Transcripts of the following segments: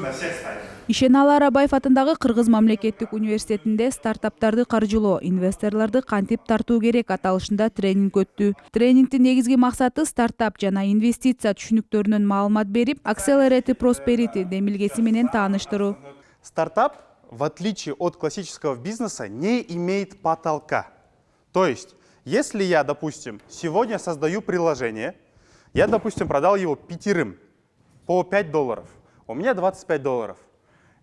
на всех стадиях. Ишеналы Арабаев атындагы Кыргыз мамлекеттик университетинде стартаптарды каржылоо, инвесторлорду кантип тартуу керек аталышында тренинг өттү. Тренингдин негизги максаты стартап жана инвестиция түшүнүктөрүнөн маалымат берип, Accelerate Prosperity демилгеси менен тааныштыруу. Стартап, в отличие от классического бизнеса, не имеет потолка. То есть, если я, допустим, сегодня создаю приложение, я, допустим, продал его 5 по $5, у меня $25.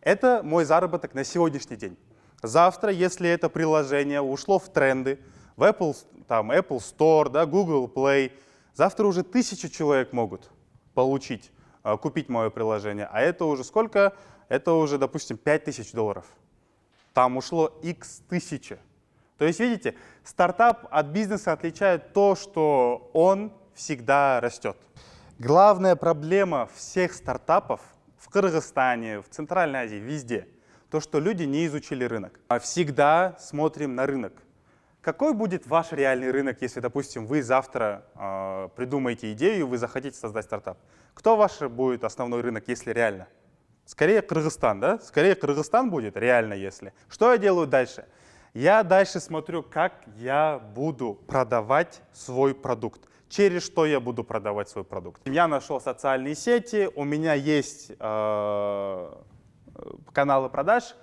Это мой заработок на сегодняшний день. Завтра, если это приложение ушло в тренды, в Apple Store, да, Google Play, завтра уже 1000 человек могут купить мое приложение. А это уже сколько? Это уже, допустим, $5000. Там ушло X тысячи. То есть, видите, стартап от бизнеса отличает то, что он всегда растет. Главная проблема всех стартапов в Кыргызстане, в Центральной Азии, везде, то, что люди не изучили рынок. Всегда смотрим на рынок. Какой будет ваш реальный рынок, если, допустим, вы завтра придумаете идею, вы захотите создать стартап? Кто ваш будет основной рынок, если реально? Скорее Кыргызстан, да? Скорее Кыргызстан будет реально, если. Что я делаю дальше? Я дальше смотрю, как я буду продавать свой продукт. Через что я буду продавать свой продукт. Я нашел социальные сети, у меня есть каналы продаж.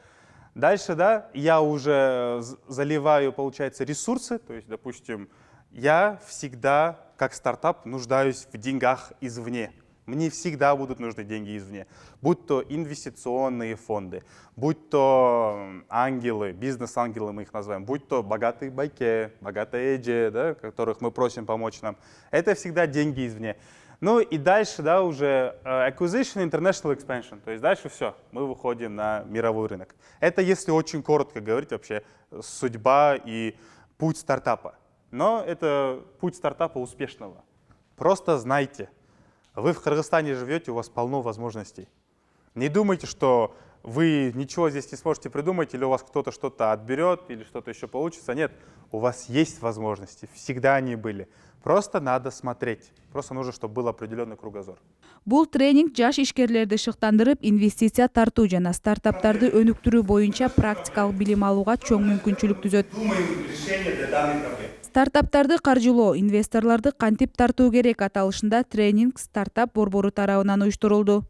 Дальше, да, я уже заливаю, получается, ресурсы. То есть, допустим, я всегда, как стартап, нуждаюсь в деньгах извне. Мне всегда будут нужны деньги извне. Будь то инвестиционные фонды, будь то ангелы, бизнес-ангелы мы их называем, будь то богатые байке, богатые эджи, да, которых мы просим помочь нам. Это всегда деньги извне. Ну и дальше, да, уже acquisition, international expansion. То есть дальше все, мы выходим на мировой рынок. Это если очень коротко говорить вообще судьба и путь стартапа. Но это путь стартапа успешного. Просто знайте. Вы в Кыргызстане живете, у вас полно возможностей. Не думайте, что вы ничего здесь не сможете придумать, или у вас кто-то что-то отберет, или что-то еще получится. Нет, у вас есть возможности, всегда они были. Просто надо смотреть. Просто нужно, чтобы был определенный кругозор. Бул тренинг жаш ишкерлерди шыктандырып, инвестиция тартуу жана стартаптарды өнүктүрүү боюнча практикалык билим алууга чоң мүмкүнчүлүк түзөт. Стартаптарды каржылоо, инвесторлорду кантип тартуу керек аталышында тренинг стартап борбору тарабынан уюштурулду.